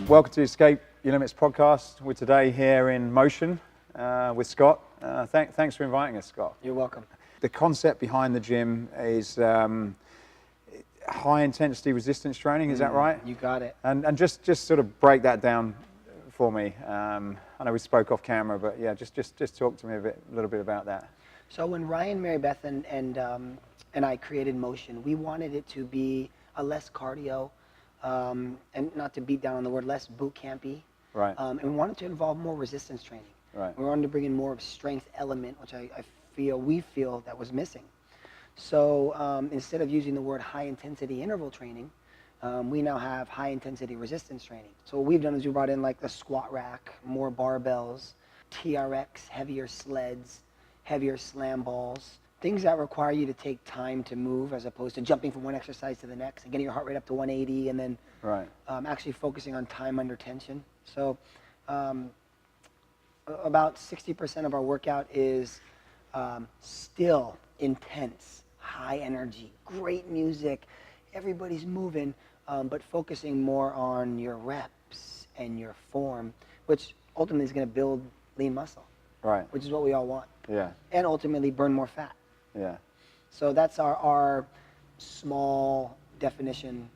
Welcome to Escape Your Limits podcast. We're today here in Motion with Scott. Thanks for inviting us, Scott. You're welcome. The concept behind the gym is high intensity resistance training, is that right? You got it. And just sort of break that down for me. I know we spoke off camera, but yeah, just talk to me a little bit about that. So when Ryan, Mary Beth, and I created Motion, we wanted it to be a less cardio, and not to beat down on the word, less boot campy. Right. And we wanted to involve more resistance training. Right. We wanted to bring in more of a strength element, which we feel that was missing. So instead of using the word high intensity interval training, we now have high intensity resistance training. So what we've done is we brought in like the squat rack, more barbells, TRX, heavier sleds, heavier slam balls, things that require you to take time to move as opposed to jumping from one exercise to the next and getting your heart rate up to 180 and then actually focusing on time under tension. So about 60% of our workout is still intense, high energy, great music, everybody's moving, but focusing more on your reps and your form, which ultimately is going to build lean muscle, Right. which is what we all want. Yeah. And ultimately burn more fat. Yeah. So that's our small definition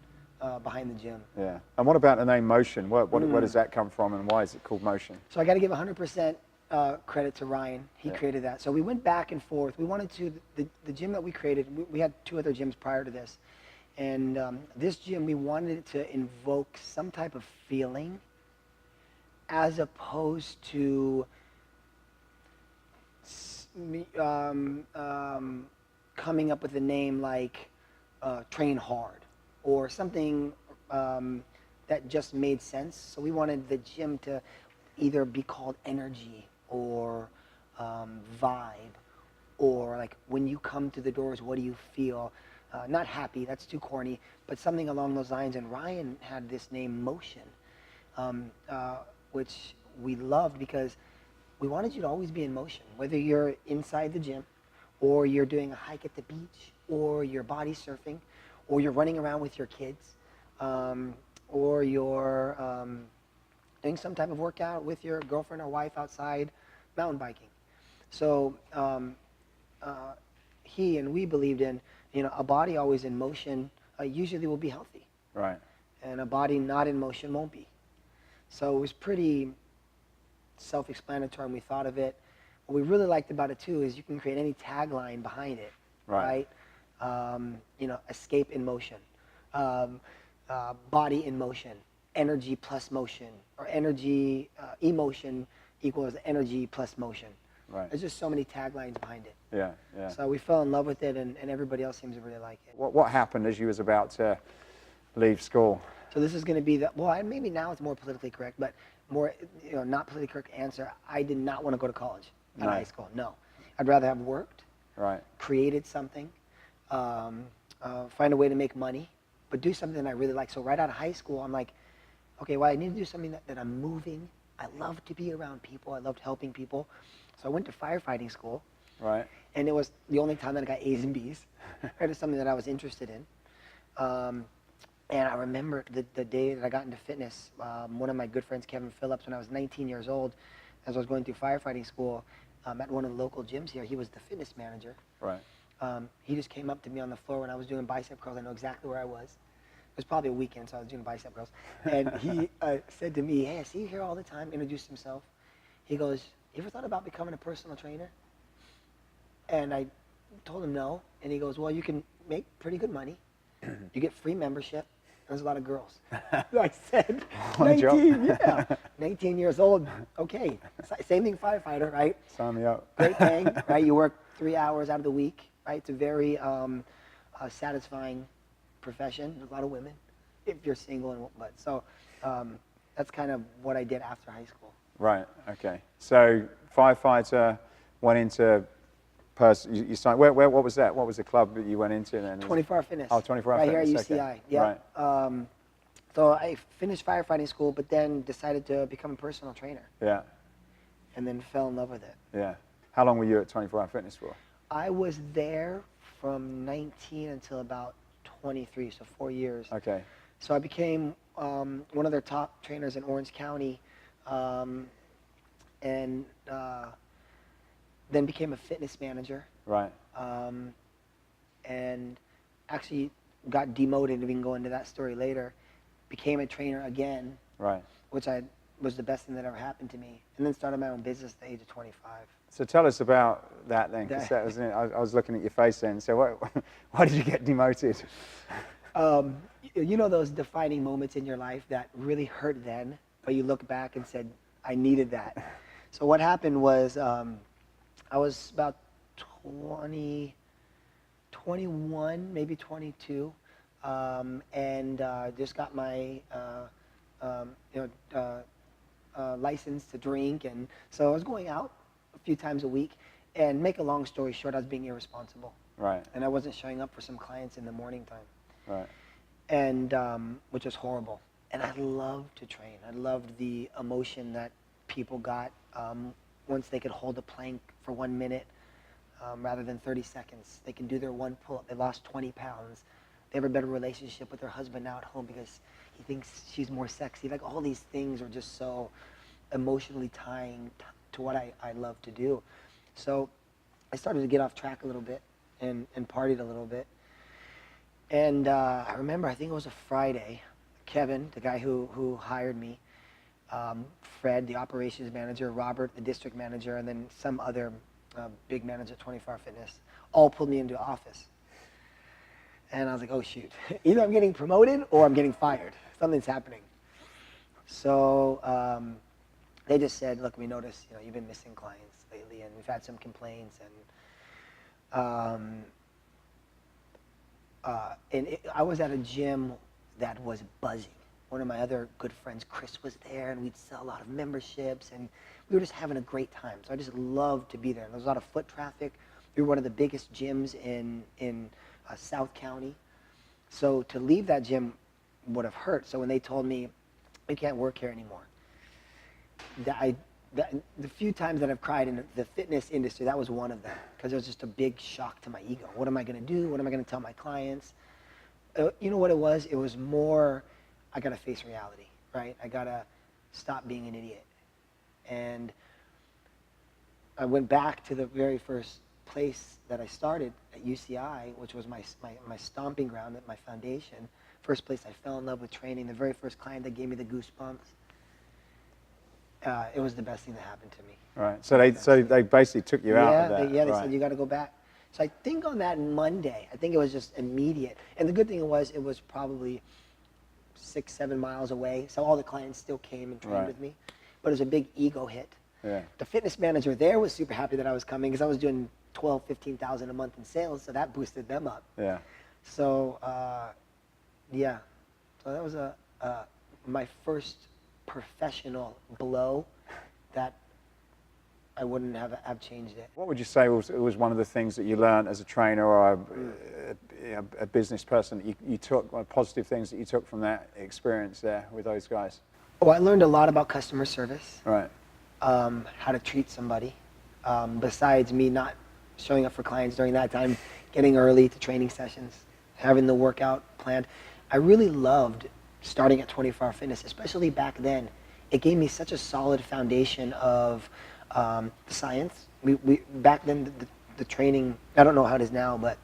behind the gym. Yeah. And what about the name Motion? Where does that come from, and why is it called Motion? So I got to give 100% credit to Ryan. He created that. So we went back and forth. We wanted to, the gym that we created, we had 2 other gyms prior to this. And this gym, we wanted it to invoke some type of feeling as opposed to coming up with a name like Train Hard or something that just made sense. So we wanted the gym to either be called Energy or Vibe, or like when you come to the doors, what do you feel? Not happy, that's too corny, but something along those lines. And Ryan had this name Motion, which we loved because we wanted you to always be in motion, whether you're inside the gym or you're doing a hike at the beach or you're body surfing or you're running around with your kids, or you're doing some type of workout with your girlfriend or wife outside mountain biking. So he and we believed in, a body always in motion usually will be healthy. Right. And a body not in motion won't be. So it was pretty self-explanatory when we thought of it. What we really liked about it too is you can create any tagline behind it, right? Escape in motion, body in motion, energy plus motion, or energy, emotion equals energy plus motion. Right. There's just so many taglines behind it. Yeah, yeah. So we fell in love with it, and everybody else seems to really like it. What happened as you was about to leave school? So this is going to be maybe now it's more politically correct, but more, not politically correct answer. I did not want to go to college in high school. No, I'd rather have worked, created something, find a way to make money, but do something I really like. So right out of high school, I'm like, okay, well, I need to do something that I'm moving. I love to be around people. I loved helping people. So I went to firefighting school. Right. And it was the only time that I got A's and B's. It was something that I was interested in. And I remember the day that I got into fitness, one of my good friends, Kevin Phillips, when I was 19 years old, as I was going through firefighting school, at one of the local gyms here, he was the fitness manager. Right. He just came up to me on the floor when I was doing bicep curls. I know exactly where I was. It was probably a weekend, so I was doing bicep curls. And he said to me, hey, I see you here all the time, introduced himself. He goes, you ever thought about becoming a personal trainer? And I told him no. And he goes, well, you can make pretty good money. You get free membership. There's a lot of girls. I said, 19, 19 years old, okay. Same thing, firefighter, right? Sign me up. Great thing, right? You work 3 hours out of the week, right? It's a very satisfying profession. There's a lot of women, if you're single. So that's kind of what I did after high school. Right, okay. So firefighter, went into you started, what was that? What was the club that you went into then? 24-Hour Fitness. Oh, 24-Hour right Fitness. Here at UCI, yeah. Right. So I finished firefighting school, but then decided to become a personal trainer. Yeah. And then fell in love with it. Yeah. How long were you at 24-Hour Fitness for? I was there from 19 until about 23, so 4 years. Okay. So I became one of their top trainers in Orange County, and then became a fitness manager. Right. And actually got demoted, we can go into that story later, became a trainer again, Right. which was the best thing that ever happened to me, and then started my own business at the age of 25. So tell us about that then, because that was, I was looking at your face then. So why did you get demoted? You know those defining moments in your life that really hurt then, but you look back and said, I needed that. So what happened was I was about 21, maybe 22, and just got my license to drink, and so I was going out a few times a week. And make a long story short, I was being irresponsible. Right. And I wasn't showing up for some clients in the morning time. Right. And which was horrible. And I loved to train. I loved the emotion that people got once they could hold a plank for 1 minute rather than 30 seconds. They can do their one pull-up. They lost 20 pounds. They have a better relationship with their husband now at home because he thinks she's more sexy. Like, all these things are just so emotionally tying to what I love to do. So I started to get off track a little bit and partied a little bit. And I remember, I think it was a Friday, Kevin, the guy who hired me, Fred, the operations manager, Robert, the district manager, and then some other big manager at 24 Hour Fitness, all pulled me into the office. And I was like, oh shoot, either I'm getting promoted or I'm getting fired. Something's happening. So they just said, look, we noticed, you've been missing clients lately, and we've had some complaints, and I was at a gym that was buzzing. One of my other good friends, Chris, was there, and we'd sell a lot of memberships, and we were just having a great time. So I just loved to be there. There was a lot of foot traffic. We were one of the biggest gyms in South County. So to leave that gym would have hurt. So when they told me, we can't work here anymore, the few times that I've cried in the fitness industry, that was one of them, because it was just a big shock to my ego. What am I going to do? What am I going to tell my clients? You know what it was? It was more, I got to face reality, right? I got to stop being an idiot. And I went back to the very first place that I started at UCI, which was my stomping ground, at my foundation. First place I fell in love with training. The very first client that gave me the goosebumps. It was the best thing that happened to me. Right. So they basically took you out of that. They right. said, you got to go back. So I think on that Monday, I think it was just immediate. And the good thing was, it was probably 6-7 miles away. So all the clients still came and trained right. with me. But it was a big ego hit. Yeah. The fitness manager there was super happy that I was coming, because I was doing $12,000-15,000 a month in sales. So that boosted them up. Yeah. So, yeah. So that was my first professional blow that I wouldn't have changed it. What would you say was one of the things that you learned as a trainer or a business person that you took, positive things that you took from that experience there with those guys? Oh, I learned a lot about customer service. Right. How to treat somebody. Besides me not showing up for clients during that time, getting early to training sessions, having the workout planned. I really loved starting at 24 Hour Fitness, especially back then. It gave me such a solid foundation of science. We back then, the training, I don't know how it is now, but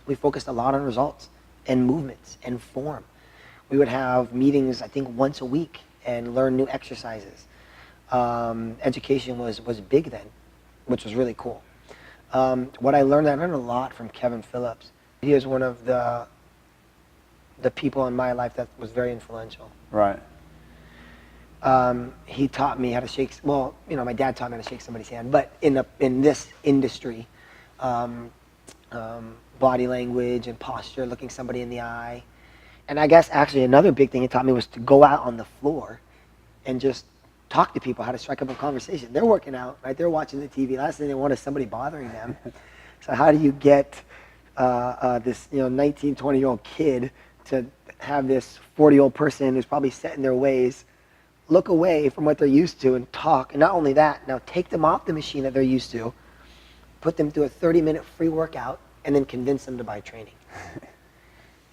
we focused a lot on results and movements and form. We would have meetings, I think, once a week and learn new exercises. Education was big then, which was really cool. What I learned a lot from Kevin Phillips. He is one of the people in my life that was very influential. Right. He taught me how to shake, well, my dad taught me how to shake somebody's hand, but in this industry, body language and posture, looking somebody in the eye. And I guess actually another big thing he taught me was to go out on the floor and just talk to people, how to strike up a conversation. They're working out, right? They're watching the TV. Last thing they want is somebody bothering them. So how do you get this 19, 20-year-old kid to have this 40-year-old person who's probably set in their ways look away from what they're used to and talk? And not only that, now take them off the machine that they're used to, put them through a 30-minute free workout, and then convince them to buy training.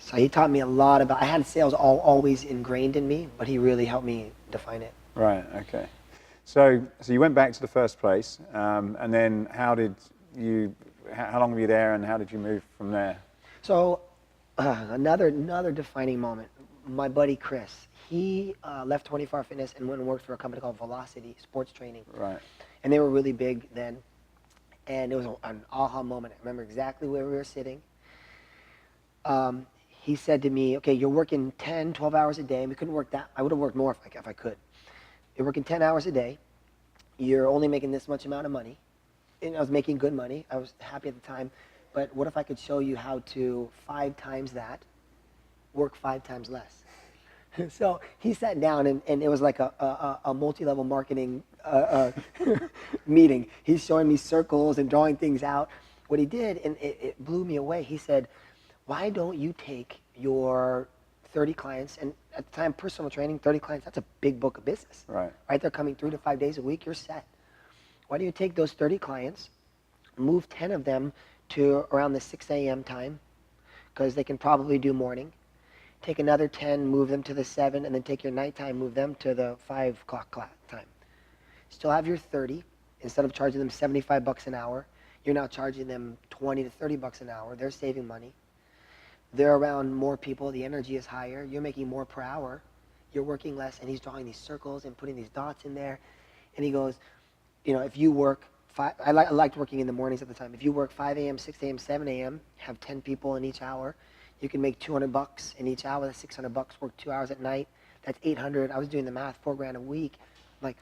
So he taught me a lot about, I had sales always ingrained in me, but he really helped me define it. Right, okay. So you went back to the first place, and then how long were you there, and how did you move from there? So another defining moment, my buddy Chris, he left 24 Hour Fitness and went and worked for a company called Velocity Sports Training. Right. And they were really big then. And it was an aha moment. I remember exactly where we were sitting. He said to me, okay, you're working 10, 12 hours a day. And we couldn't work that. I would have worked more if I could. You're working 10 hours a day. You're only making this much amount of money. And I was making good money. I was happy at the time. But what if I could show you how to 5 times that, work 5 times less? So he sat down, and it was like a multi-level marketing meeting. He's showing me circles and drawing things out. What he did, and it blew me away, he said, why don't you take your 30 clients, and at the time, personal training, 30 clients, that's a big book of business. Right. Right? They're coming 3 to 5 days a week, you're set. Why don't you take those 30 clients, move 10 of them to around the 6 a.m. time, because they can probably do morning. Take another 10, move them to the 7, and then take your nighttime, move them to the 5 o'clock time. Still have your 30. Instead of charging them $75 an hour, you're now charging them $20 to $30 an hour. They're saving money. They're around more people. The energy is higher. You're making more per hour. You're working less. And he's drawing these circles and putting these dots in there. And he goes, you know, if you work, I liked working in the mornings at the time. If you work 5 a.m., 6 a.m., 7 a.m., have 10 people in each hour, you can make $200 in each hour. That's $600. Work 2 hours at night. That's $800. I was doing the math, $4,000 a week. Like,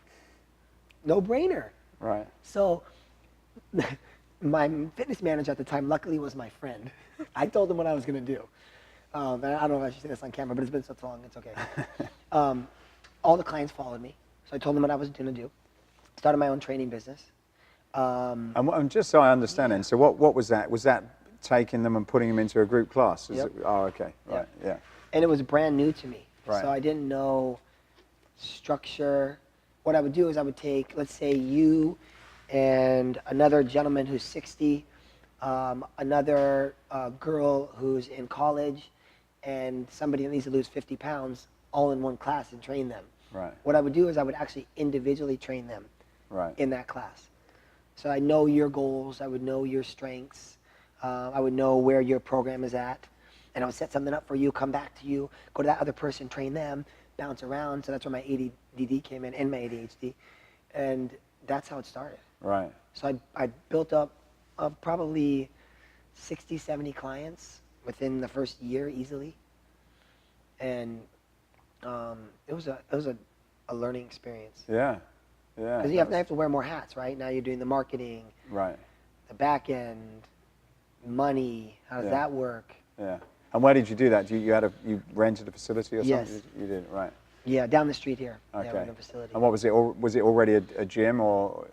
no brainer. Right. So my fitness manager at the time, luckily, was my friend. I told him what I was going to do. And I don't know if I should say this on camera, but it's been so long, it's okay. All the clients followed me. So I told them what I was going to do. Started my own training business. And just so I understand, then, so what was that? Was that taking them and putting them into a group class? Yep. Oh, okay. Right. Yep. Yeah. And it was brand new to me. Right. So I didn't know structure. What I would do is I would take, let's say, you and another gentleman who's 60, another girl who's in college, and somebody that needs to lose 50 pounds, all in one class and train them. Right. What I would do is I would actually individually train them in that class. So I know your goals, I would know your strengths, I would know where your program is at, and I would set something up for you, come back to you, go to that other person, train them, bounce around. So that's where my ADD came in and my ADHD, and that's how it started. Right. So I built up probably 60, 70 clients within the first year easily, and it was a learning experience. Yeah. Yeah. Because you have to wear more hats, right? Now you're doing the marketing, Right. the back end, money. How does that work? Yeah. And where did you do that? You rented a facility or Yes. something? You did, right. Yeah, down the street here. Okay. Yeah, in a facility. And what was it? Was it already a gym, or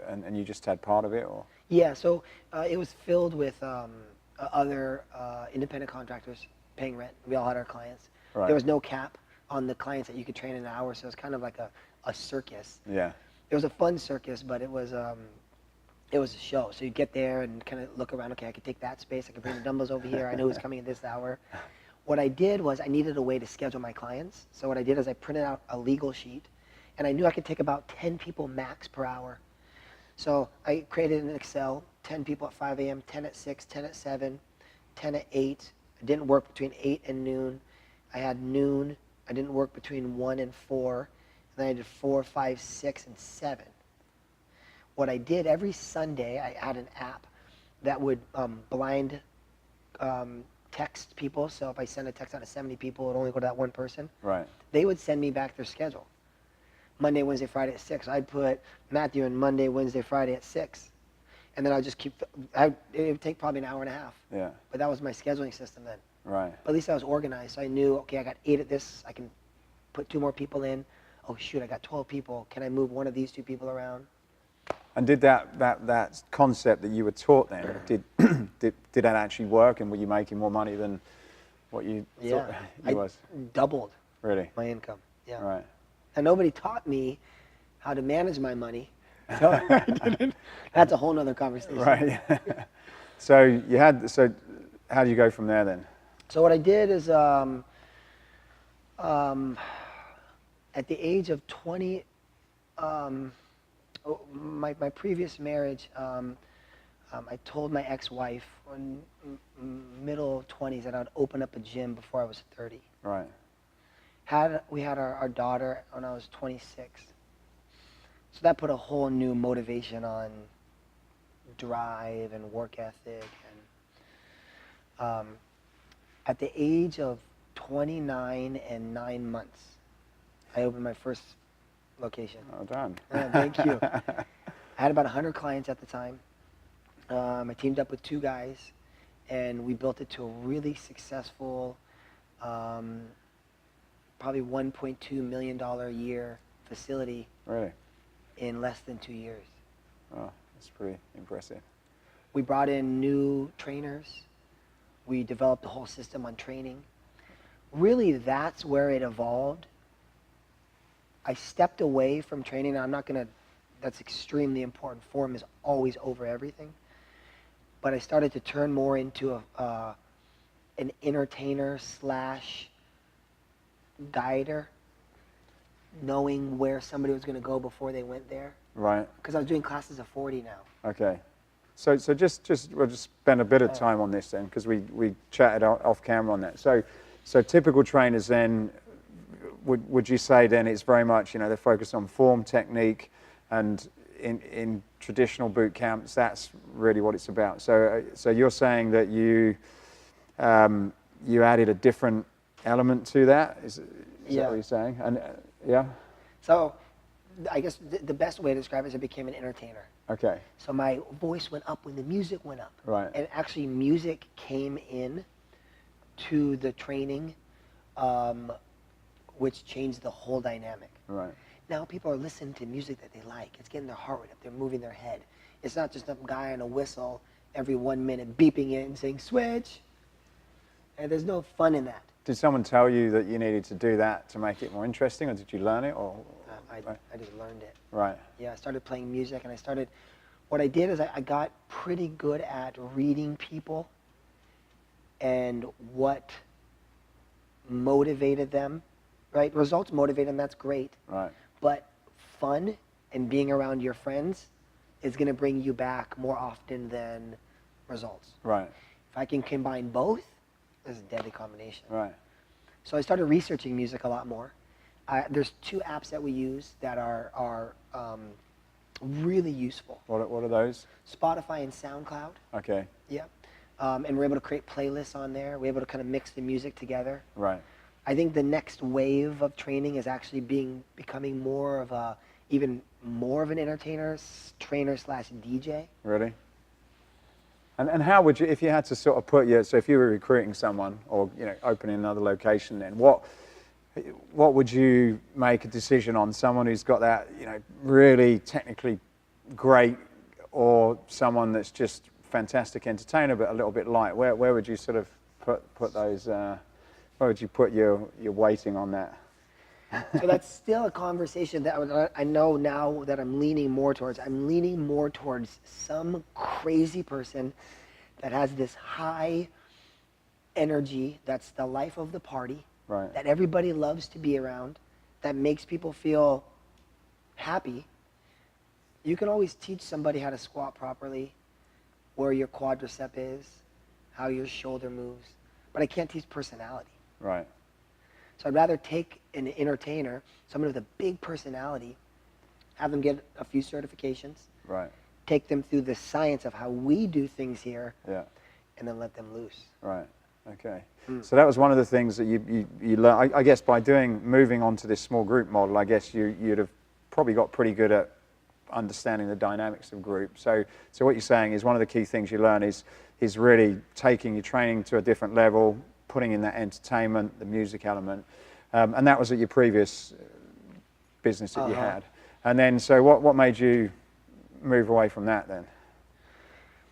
and you just had part of it, or? Yeah, so it was filled with other independent contractors paying rent. We all had our clients. Right. There was no cap on the clients that you could train in an hour, so it was kind of like a circus. Yeah. It was a fun circus, but it was a show. So you get there and kind of look around. Okay, I could take that space. I could bring the dumbbells over here. I know who's coming at this hour. What I did was I needed a way to schedule my clients. So what I did is I printed out a legal sheet, and I knew I could take about 10 people max per hour. So I created an Excel, 10 people at 5 a.m., 10 at 6, 10 at 7, 10 at 8. I didn't work between 8 and noon. I had noon. I didn't work between 1 and 4. And then I did 4, 5, 6, and 7. What I did every Sunday, I had an app that would blind text people. So if I send a text out to 70 people, it would only go to that one person. Right. They would send me back their schedule. Monday, Wednesday, Friday at 6. I'd put Matthew in Monday, Wednesday, Friday at 6. And then I'd just keep, it would take probably an hour and a half. Yeah. But that was my scheduling system then. Right. But at least I was organized. So I knew, okay, I got 8 at this. I can put 2 more people in. Oh, shoot, I got 12 people. Can I move one of these 2 people around? And did that concept that you were taught then, did that actually work, and were you making more money than what you thought you was? Doubled Really? my income. Yeah. Right. And nobody taught me how to manage my money. So I didn't. That's a whole nother conversation. Right. So how do you go from there then? So what I did is, at the age of 20, my previous marriage, I told my ex-wife in middle 20s that I'd open up a gym before I was 30. Right. We had our daughter when I was 26. So that put a whole new motivation on drive and work ethic. And at the age of 29 and 9 months, I opened my first location. Well done. Thank you. I had about 100 clients at the time. I teamed up with 2 guys, and we built it to a really successful, probably $1.2 million a year facility. Really? In less than 2 years. Oh, that's pretty impressive. We brought in new trainers. We developed a whole system on training. Really, that's where it evolved. I stepped away from training. I'm not going to, that's extremely important. Form is always over everything. But I started to turn more into an entertainer / dieter, knowing where somebody was going to go before they went there. Right. Because I was doing classes of 40 now. Okay. So we'll just spend a bit of time on this then, because we chatted off camera on that. So typical trainers then, would you say then it's very much, they're focused on form, technique, and in traditional boot camps, that's really what it's about. So you're saying that you added a different element to that? Is that what you're saying? And yeah. So I guess the best way to describe it is I became an entertainer. Okay. So my voice went up when the music went up. Right. And actually music came in to the training, which changed the whole dynamic. Right. Now people are listening to music that they like. It's getting their heart rate up. They're moving their head. It's not just some guy on a whistle every 1 minute beeping it and saying, switch. And there's no fun in that. Did someone tell you that you needed to do that to make it more interesting, or did you learn it? Or I just learned it. Right. Yeah, I started playing music, and what I did is I got pretty good at reading people and what motivated them, right? Results motivate them, that's great. Right. But fun and being around your friends is going to bring you back more often than results. Right. If I can combine both, this is a deadly combination. Right. So I started researching music a lot more. There's 2 apps that we use that are really useful. What are those? Spotify and SoundCloud. Okay. Yeah. And we're able to create playlists on there. We're able to kind of mix the music together. Right. I think the next wave of training is actually becoming even more of an entertainer, trainer / DJ. Really? And how would you, if you had to sort of so if you were recruiting someone or, opening another location, then what would you make a decision on? Someone who's got that, really technically great, or someone that's just fantastic entertainer but a little bit light? Where would you sort of put those, where would you put your weighting on that? So that's still a conversation that I know now that I'm leaning more towards. I'm leaning more towards some crazy person that has this high energy, that's the life of the party, right, that everybody loves to be around, that makes people feel happy. You can always teach somebody how to squat properly, where your quadricep is, how your shoulder moves, but I can't teach personality. Right. So I'd rather take an entertainer, someone with a big personality, have them get a few certifications, right, take them through the science of how we do things here, yeah, and then let them loose. Right. Okay. So that was one of the things that you learned. I guess by moving on to this small group model, I guess you'd have probably got pretty good at understanding the dynamics of group. So what you're saying is one of the key things you learn is really taking your training to a different level, putting in that entertainment, the music element, and that was at your previous business that you had. And then, so what made you move away from that then?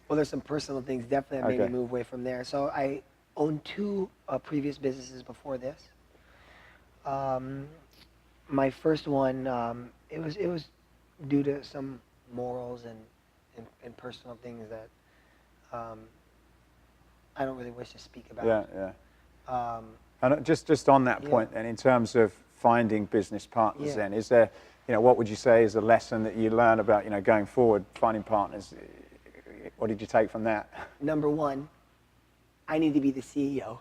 Well, there's some personal things definitely that made me move away from there. So I owned 2 previous businesses before this. My first one, it was due to some morals and personal things that I don't really wish to speak about. Yeah, yeah. And just on that point, and in terms of finding business partners, then is there, what would you say is a lesson that you learn about, going forward, finding partners? What did you take from that? Number one, I need to be the CEO.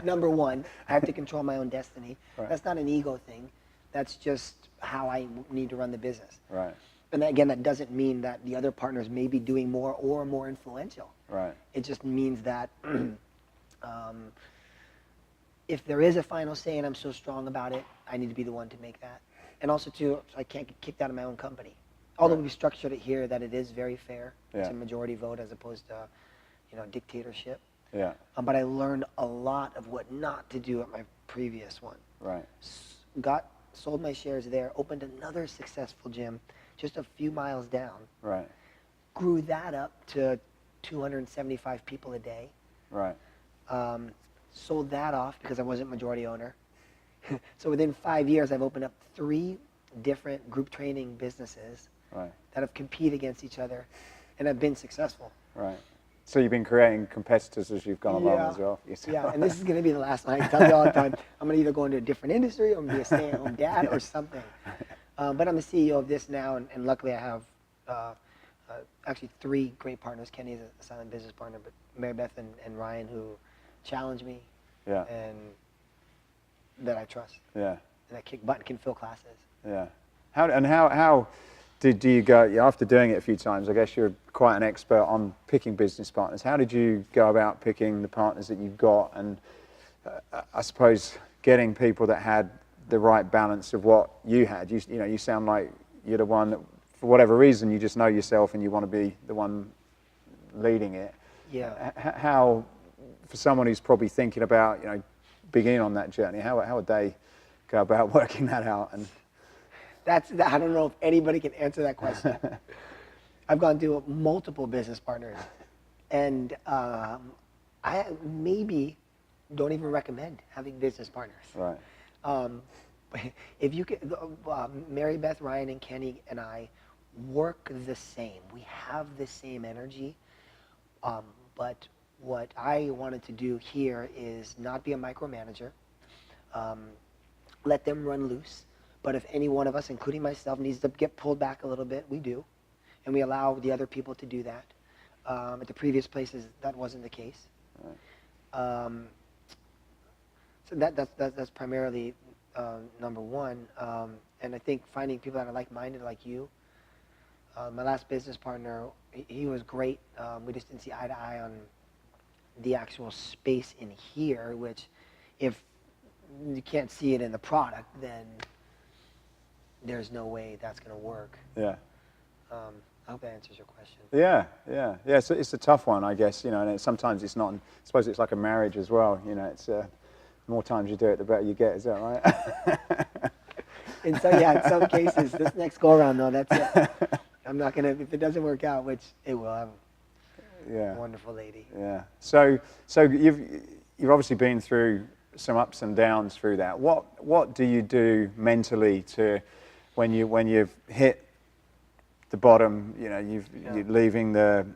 Number one, I have to control my own destiny. Right. That's not an ego thing. That's just how I need to run the business. Right. And again, that doesn't mean that the other partners may be doing more or more influential. Right. It just means that if there is a final say and I'm so strong about it, I need to be the one to make that. And also, too, so I can't get kicked out of my own company. Although we structured it here that it is very fair. It's a majority vote as opposed to, dictatorship. Yeah. But I learned a lot of what not to do at my previous one. Right. Sold my shares there, opened another successful gym just a few miles down. Right. Grew that up to 275 people a day. Right. Sold that off because I wasn't majority owner. So within 5 years, I've opened up 3 different group training businesses that have competed against each other, and have been successful. Right. So you've been creating competitors as you've gone along as well. Yeah, and this is going to be the last one. I tell you all the time, I'm going to either go into a different industry, or I'm going to be a stay-at-home dad or something. But I'm the CEO of this now, and luckily I have actually 3 great partners. Kenny is a silent business partner, but Mary Beth and Ryan, who challenge me and that I trust. Yeah. And that kick butt can fill classes. Yeah. How did you go, after doing it a few times, I guess you're quite an expert on picking business partners. How did you go about picking the partners that you've got, and I suppose getting people that had the right balance of what you had? You sound like you're the one that, for whatever reason, you just know yourself and you want to be the one leading it. Yeah. How, for someone who's probably thinking about, beginning on that journey, how would they go about working that out? And I don't know if anybody can answer that question. I've gone through multiple business partners, and I maybe don't even recommend having business partners. Right. If you could, Mary Beth, Ryan, and Kenny and I work the same. We have the same energy, but what I wanted to do here is not be a micromanager. Let them run loose. But if any one of us, including myself, needs to get pulled back a little bit, we do. And we allow the other people to do that. At the previous places, that wasn't the case. Right. So that's primarily number one. And I think finding people that are like-minded like you. My last business partner, he was great. We just didn't see eye to eye on the actual space in here, which if you can't see it in the product, then there's no way that's going to work. Yeah. I hope that answers your question. Yeah. So it's a tough one, I guess, and sometimes it's not. I suppose it's like a marriage as well. It's the more times you do it, the better you get. Is that right? In some cases, this next go around, though, that's it. I'm not going to, if it doesn't work out, which it will, I'm a wonderful lady. Yeah. So you've obviously been through some ups and downs through that. What do you do mentally to when you've hit the bottom? You're leaving the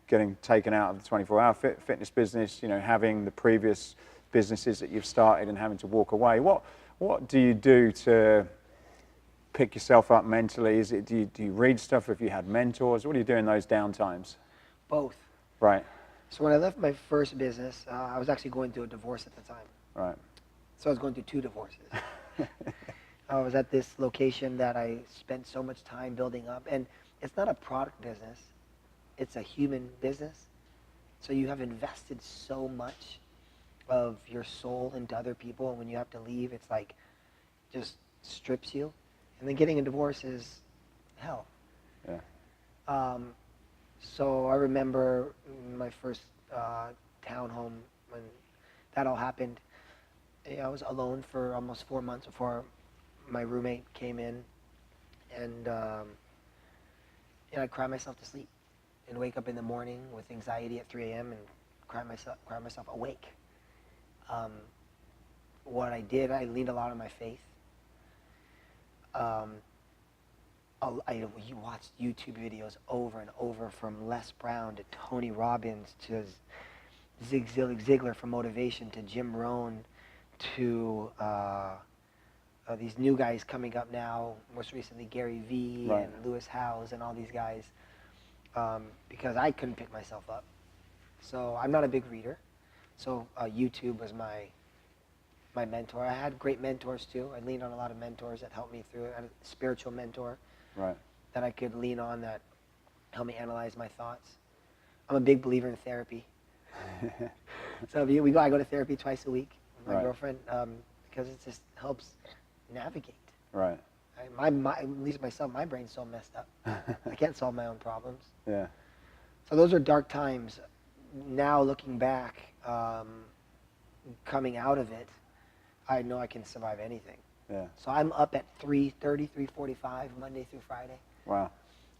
getting taken out of the 24-hour fitness business. Having the previous businesses that you've started and having to walk away. What do you do to pick yourself up mentally? Do you read stuff? If you had mentors, what do you do in those down times? Both. Right. So when I left my first business, I was actually going through a divorce at the time. Right. So I was going through 2 divorces. I was at this location that I spent so much time building up, and it's not a product business, it's a human business. So you have invested so much of your soul into other people, and when you have to leave, it's like just strips you. And then getting a divorce is hell. Yeah. So I remember my first townhome when that all happened. I was alone for almost 4 months before my roommate came in, and I'd cry myself to sleep and wake up in the morning with anxiety at 3 a.m. and cry myself awake. What I did, I leaned a lot on my faith. You watched YouTube videos over and over, from Les Brown to Tony Robbins to Zig Ziglar for motivation to Jim Rohn to these new guys coming up now, most recently Gary Vee Right. and Lewis Howes and all these guys, because I couldn't pick myself up. So I'm not a big reader. So YouTube was my mentor. I had great mentors too. I leaned on a lot of mentors that helped me through it. I had a spiritual mentor Right. that I could lean on that helped me analyze my thoughts. I'm a big believer in therapy. So I go to therapy twice a week with my Right. girlfriend because it just helps navigate. Right. At least myself, my brain's so messed up. I can't solve my own problems. Yeah. So those are dark times. Now looking back, coming out of it, I know I can survive anything. Yeah. So I'm up at 3:30, 3:45 Monday through Friday. Wow.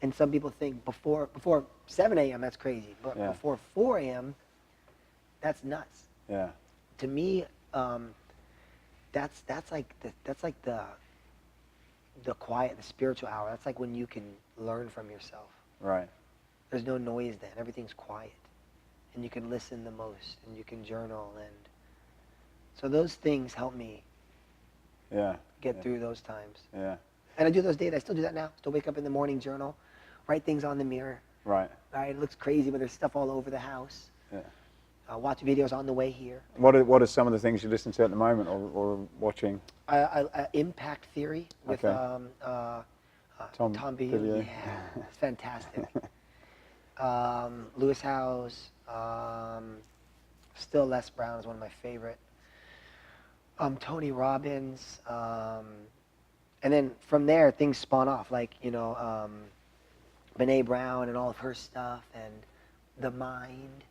And some people think before 7 a.m. that's crazy, but Yeah. before 4 a.m. that's nuts. Yeah. To me, that's like the quiet, the spiritual hour. That's like when you can learn from yourself. Right. There's no noise then. Everything's quiet, and you can listen the most, and you can journal, and so those things help me Yeah. get through those times. Yeah. And I do those days. I still do that now. Still wake up in the morning, journal, write things on the mirror. Right. Right? It looks crazy, but there's stuff all over the house. Yeah. Watch videos on the way here. What are some of the things you listen to at the moment or watching? Impact Theory with Okay. Tom Bilyeu. Bilyeu. Yeah, it's fantastic. Lewis Howes. Still Les Brown is one of my favorite. Tony Robbins. And then from there, things spawn off, like, Brene Brown and all of her stuff, and The Mind.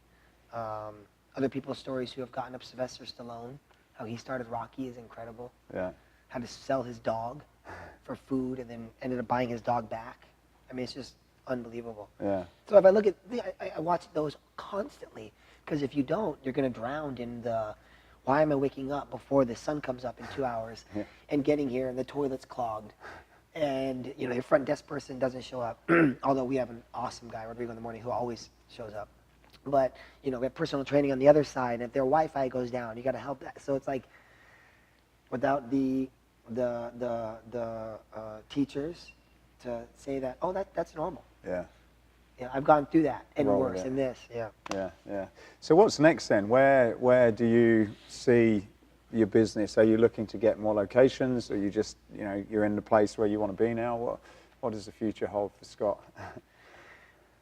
Other people's stories who have gotten up. Sylvester Stallone, how he started Rocky is incredible. Yeah. Had to sell his dog for food and then ended up buying his dog back. I mean, it's just unbelievable. Yeah. So if I look at, I watch those constantly, because if you don't, you're going to drown in the, why am I waking up before the sun comes up in 2 hours and getting here and the toilet's clogged and, your front desk person doesn't show up, although we have an awesome guy, Rodrigo in the morning, who always shows up. But, we have personal training on the other side, and if their Wi-Fi goes down, you got to help that. So it's like, without the teachers to say that, oh, that's normal. Yeah. Yeah, I've gone through that and Roll with worse it. in this. Yeah. Yeah. Yeah. So what's next then? Where do you see your business? Are you looking to get more locations? Or you just, you're in the place where you want to be now? What does the future hold for Scott?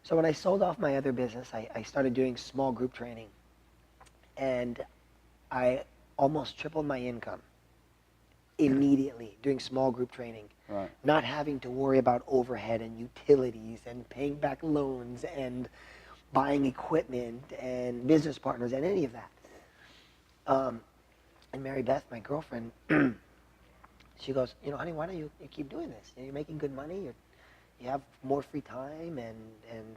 So when I sold off my other business, I started doing small group training, and I almost tripled my income immediately doing small group training. Right. Not having to worry about overhead and utilities and paying back loans and buying equipment and business partners and any of that. And Mary Beth, my girlfriend, she goes, honey, why don't you keep doing this? You're making good money. You have more free time, and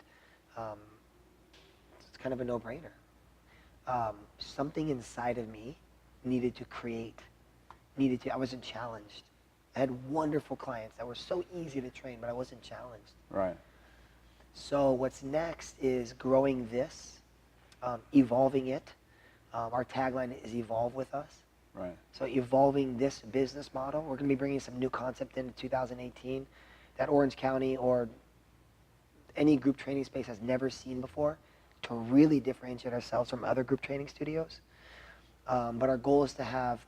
it's kind of a no-brainer. Something inside of me needed to create. I wasn't challenged. I had wonderful clients that were so easy to train, but I wasn't challenged. Right. So what's next is growing this, evolving it. Our tagline is evolve with us. Right. So evolving this business model. We're going to be bringing some new concept into 2018 that Orange County or any group training space has never seen before, to really differentiate ourselves from other group training studios. But our goal is to have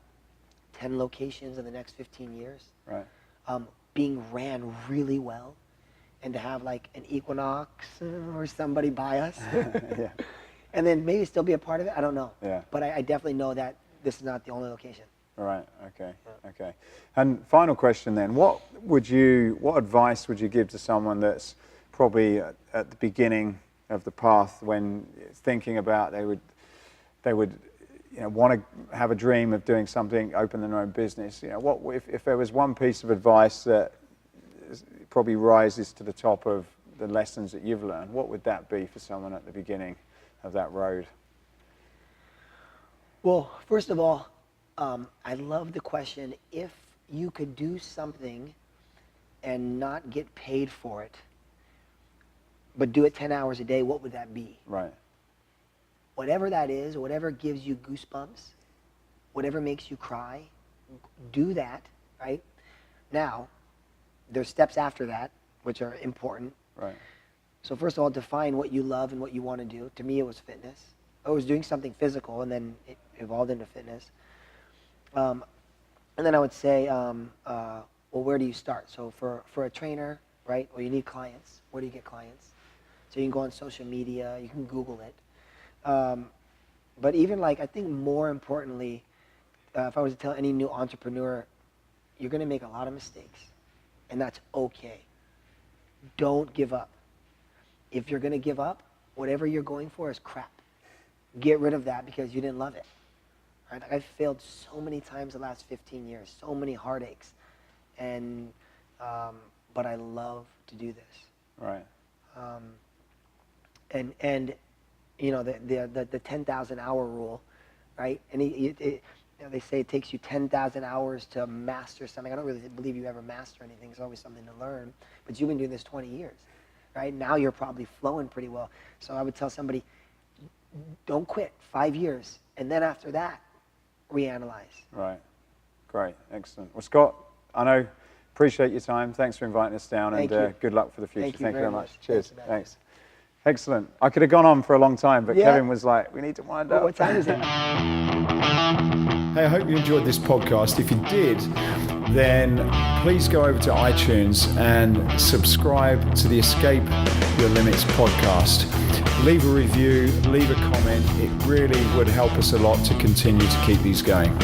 10 locations in the next 15 years, Right. Being ran really well, and to have like an Equinox or somebody buy us, Yeah. and then maybe still be a part of it. I don't know. Yeah. But I definitely know that this is not the only location. Right. Okay. Okay. And final question then: what advice would you give to someone that's probably at the beginning of the path, when thinking about they would want to have a dream of doing something, open their own business? What if there was one piece of advice that probably rises to the top of the lessons that you've learned? What would that be for someone at the beginning of that road? Well, first of all, I love the question, if you could do something and not get paid for it, but do it 10 hours a day, what would that be? Right. whatever that is, whatever gives you goosebumps, whatever makes you cry, do that, right? Now, there's steps after that, which are important. Right. So first of all, define what you love and what you want to do. To me, it was fitness. I was doing something physical, and then it evolved into fitness. And then I would say, well, where do you start? So for a trainer, right, well, you need clients. Where do you get clients? So you can go on social media. You can Google it. But even like, I think more importantly, if I was to tell any new entrepreneur, you're going to make a lot of mistakes, and that's okay. Don't give up. If you're going to give up, whatever you're going for is crap. Get rid of that because you didn't love it. Right? Like, I've failed so many times the last 15 years, so many heartaches, and but I love to do this. Right. And you know, the 10,000 hour rule, right? And you know, they say it takes you 10,000 hours to master something. I don't really believe you ever master anything. There's always something to learn. But you've been doing this 20 years, right? Now you're probably flowing pretty well. So I would tell somebody, don't quit. 5 years. And then after that, reanalyze. Right. Great. Excellent. Well, Scott, I appreciate your time. Thanks for inviting us down. Thank and you. Good luck for the future. Thank you very much. much. Cheers. Thanks. Excellent. I could have gone on for a long time, but Yeah. Kevin was like, we need to wind up. What time is it? Hey, I hope you enjoyed this podcast. If you did, then please go over to iTunes and subscribe to the Escape Your Limits podcast. Leave a review, leave a comment. It really would help us a lot to continue to keep these going.